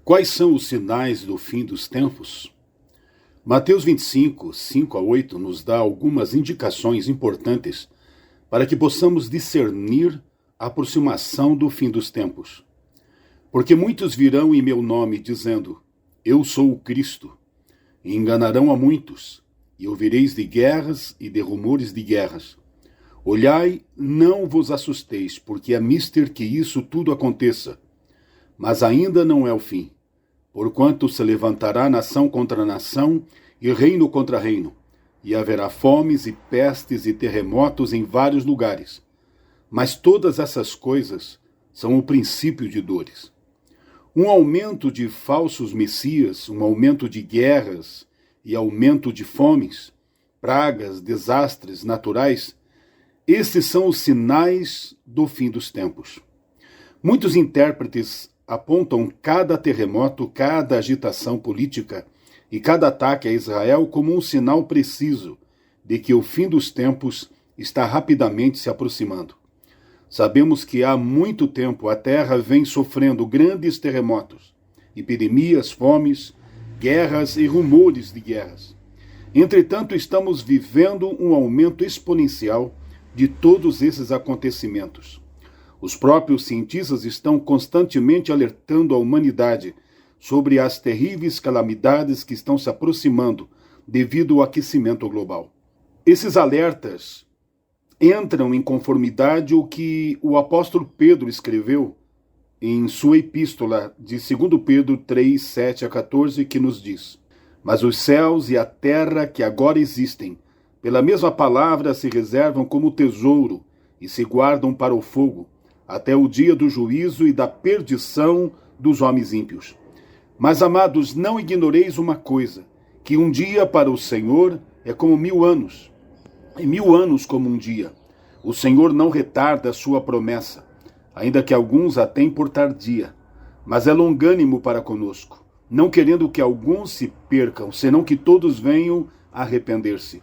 Quais são os sinais do fim dos tempos? Mateus 25, 5 a 8 nos dá algumas indicações importantes para que possamos discernir a aproximação do fim dos tempos. Porque muitos virão em meu nome dizendo, eu sou o Cristo, e enganarão a muitos, e ouvireis de guerras e de rumores de guerras. Olhai, não vos assusteis, porque é mister que isso tudo aconteça. Mas ainda não é o fim, porquanto se levantará nação contra nação e reino contra reino, e haverá fomes e pestes e terremotos em vários lugares. Mas todas essas coisas são o princípio de dores. Um aumento de falsos messias, um aumento de guerras e aumento de fomes, pragas, desastres naturais, esses são os sinais do fim dos tempos. Muitos intérpretes apontam cada terremoto, cada agitação política e cada ataque a Israel como um sinal preciso de que o fim dos tempos está rapidamente se aproximando. Sabemos que há muito tempo a Terra vem sofrendo grandes terremotos, epidemias, fomes, guerras e rumores de guerras. Entretanto, estamos vivendo um aumento exponencial de todos esses acontecimentos. Os próprios cientistas estão constantemente alertando a humanidade sobre as terríveis calamidades que estão se aproximando devido ao aquecimento global. Esses alertas entram em conformidade o que o apóstolo Pedro escreveu em sua epístola de 2 Pedro 3, 7 a 14, que nos diz: Mas os céus e a terra que agora existem, pela mesma palavra se reservam como tesouro e se guardam para o fogo, até o dia do juízo e da perdição dos homens ímpios. Mas, amados, não ignoreis uma coisa, que um dia para o Senhor é como 1000 anos, e 1000 anos como um dia. O Senhor não retarda a sua promessa, ainda que alguns a tenham por tardia, mas é longânimo para conosco, não querendo que alguns se percam, senão que todos venham a arrepender-se.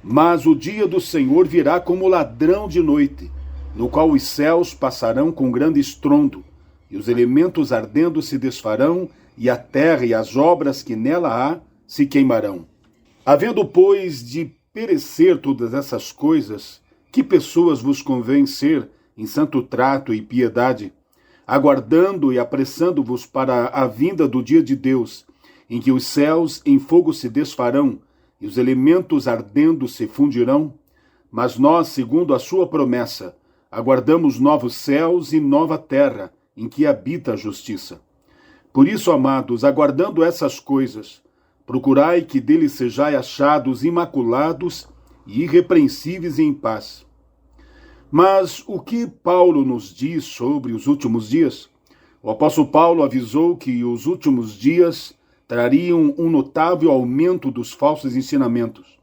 Mas o dia do Senhor virá como ladrão de noite, no qual os céus passarão com grande estrondo, e os elementos ardendo se desfarão, e a terra e as obras que nela há se queimarão. Havendo, pois, de perecer todas essas coisas, que pessoas vos convém ser em santo trato e piedade, aguardando e apressando-vos para a vinda do dia de Deus, em que os céus em fogo se desfarão, e os elementos ardendo se fundirão? Mas nós, segundo a sua promessa, aguardamos novos céus e nova terra, em que habita a justiça. Por isso, amados, aguardando essas coisas, procurai que deles sejais achados imaculados e irrepreensíveis e em paz. Mas o que Paulo nos diz sobre os últimos dias? O apóstolo Paulo avisou que os últimos dias trariam um notável aumento dos falsos ensinamentos.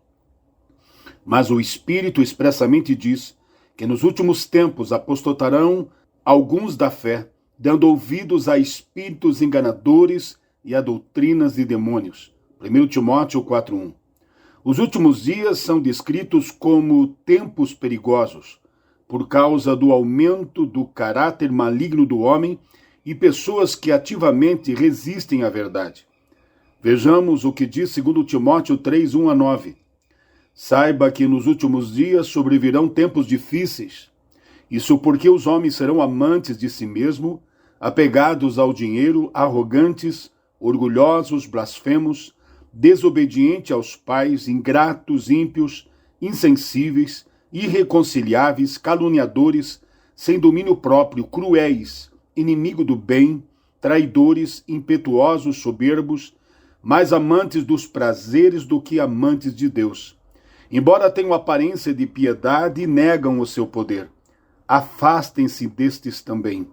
Mas o Espírito expressamente diz que nos últimos tempos apostatarão alguns da fé, dando ouvidos a espíritos enganadores e a doutrinas de demônios. 1 Timóteo 4:1. Os últimos dias são descritos como tempos perigosos, por causa do aumento do caráter maligno do homem e pessoas que ativamente resistem à verdade. Vejamos o que diz 2 Timóteo 3, 1 a 9. Saiba que nos últimos dias sobrevirão tempos difíceis. Isso porque os homens serão amantes de si mesmos, apegados ao dinheiro, arrogantes, orgulhosos, blasfemos, desobedientes aos pais, ingratos, ímpios, insensíveis, irreconciliáveis, caluniadores, sem domínio próprio, cruéis, inimigo do bem, traidores, impetuosos, soberbos, mais amantes dos prazeres do que amantes de Deus. Embora tenham aparência de piedade, negam o seu poder. Afastem-se destes também.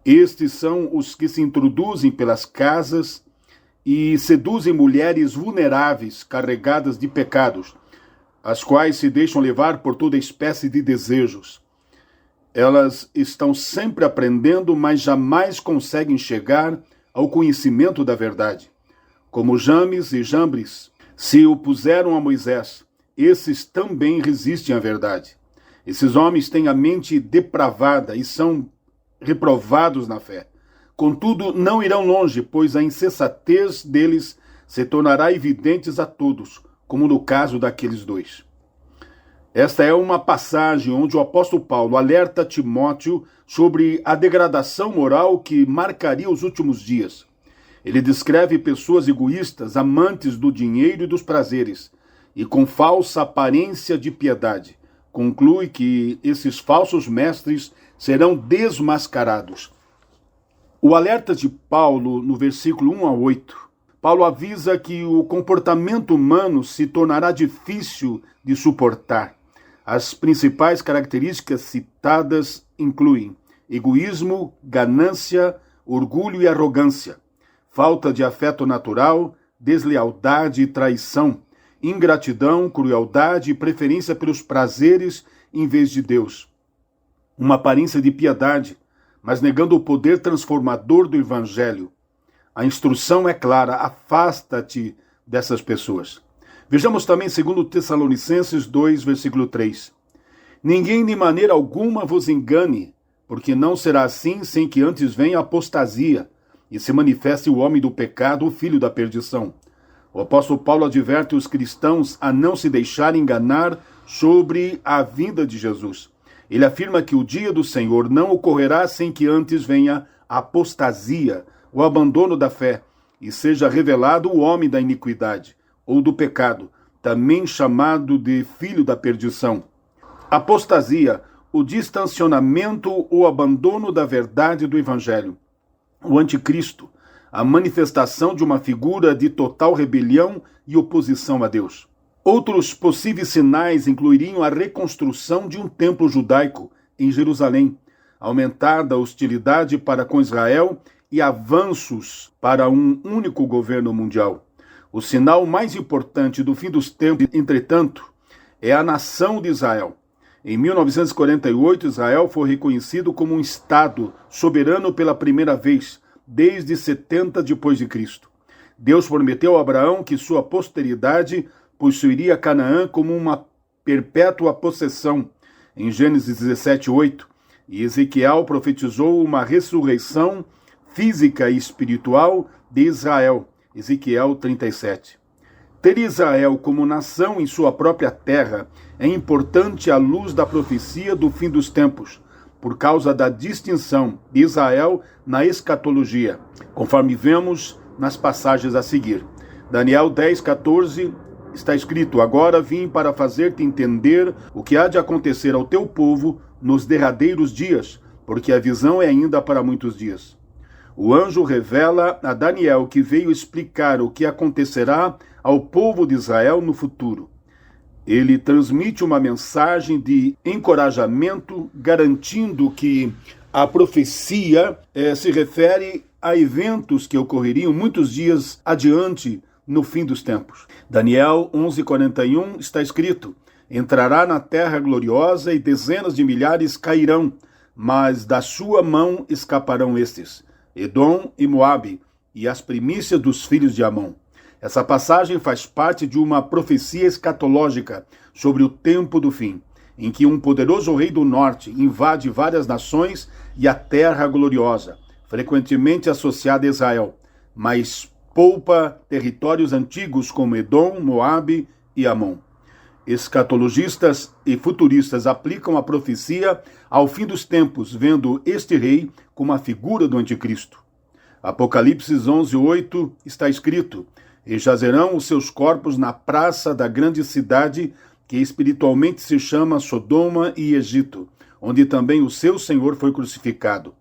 Estes são os que se introduzem pelas casas e seduzem mulheres vulneráveis, carregadas de pecados, as quais se deixam levar por toda espécie de desejos. Elas estão sempre aprendendo, mas jamais conseguem chegar ao conhecimento da verdade. Como James e Jambres se opuseram a Moisés, esses também resistem à verdade. Esses homens têm a mente depravada e são reprovados na fé. Contudo, não irão longe, pois a insensatez deles se tornará evidentes a todos, como no caso daqueles dois. Esta é uma passagem onde o apóstolo Paulo alerta Timóteo sobre a degradação moral que marcaria os últimos dias. Ele descreve pessoas egoístas, amantes do dinheiro e dos prazeres, e com falsa aparência de piedade. Conclui que esses falsos mestres serão desmascarados. O alerta de Paulo, no versículo 1 a 8, Paulo avisa que o comportamento humano se tornará difícil de suportar. As principais características citadas incluem egoísmo, ganância, orgulho e arrogância, falta de afeto natural, deslealdade e traição, ingratidão, crueldade e preferência pelos prazeres em vez de Deus. Uma aparência de piedade, mas negando o poder transformador do Evangelho. A instrução é clara, afasta-te dessas pessoas. Vejamos também 2 Tessalonicenses 2, versículo 3. Ninguém de maneira alguma vos engane, porque não será assim sem que antes venha a apostasia, e se manifeste o homem do pecado, o filho da perdição. O apóstolo Paulo adverte os cristãos a não se deixarem enganar sobre a vinda de Jesus. Ele afirma que o dia do Senhor não ocorrerá sem que antes venha a apostasia, o abandono da fé, e seja revelado o homem da iniquidade, ou do pecado, também chamado de filho da perdição. Apostasia, o distanciamento ou abandono da verdade do Evangelho. O anticristo, a manifestação de uma figura de total rebelião e oposição a Deus. Outros possíveis sinais incluiriam a reconstrução de um templo judaico em Jerusalém, aumentada hostilidade para com Israel e avanços para um único governo mundial. O sinal mais importante do fim dos tempos, entretanto, é a nação de Israel. Em 1948, Israel foi reconhecido como um Estado soberano pela primeira vez, desde 70 depois de Cristo. Deus prometeu a Abraão que sua posteridade possuiria Canaã como uma perpétua possessão, em Gênesis 17:8, e Ezequiel profetizou uma ressurreição física e espiritual de Israel, Ezequiel 37. Ter Israel como nação em sua própria terra é importante à luz da profecia do fim dos tempos, por causa da distinção de Israel na escatologia, conforme vemos nas passagens a seguir. Daniel 10:14 está escrito: Agora vim para fazer-te entender o que há de acontecer ao teu povo nos derradeiros dias, porque a visão é ainda para muitos dias. O anjo revela a Daniel que veio explicar o que acontecerá ao povo de Israel no futuro. Ele transmite uma mensagem de encorajamento, garantindo que a profecia se refere a eventos que ocorreriam muitos dias adiante no fim dos tempos. Daniel 11:41 está escrito: Entrará na terra gloriosa e dezenas de milhares cairão, mas da sua mão escaparão estes, Edom e Moabe, e as primícias dos filhos de Amon. Essa passagem faz parte de uma profecia escatológica sobre o tempo do fim, em que um poderoso rei do norte invade várias nações e a terra gloriosa, frequentemente associada a Israel, mas poupa territórios antigos como Edom, Moabe e Amon. Escatologistas e futuristas aplicam a profecia ao fim dos tempos, vendo este rei como a figura do anticristo. Apocalipse 11:8 está escrito: E jazerão os seus corpos na praça da grande cidade, que espiritualmente se chama Sodoma e Egito, onde também o seu Senhor foi crucificado.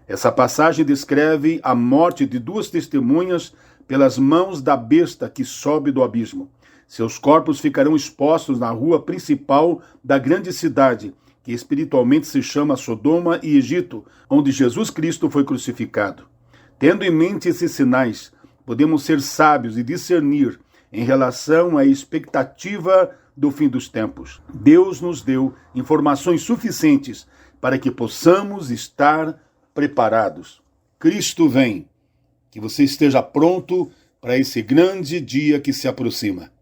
Essa passagem descreve a morte de duas testemunhas pelas mãos da besta que sobe do abismo. Seus corpos ficarão expostos na rua principal da grande cidade, que espiritualmente se chama Sodoma e Egito, onde Jesus Cristo foi crucificado. Tendo em mente esses sinais, podemos ser sábios e discernir em relação à expectativa do fim dos tempos. Deus nos deu informações suficientes para que possamos estar preparados. Cristo vem. Que você esteja pronto para esse grande dia que se aproxima.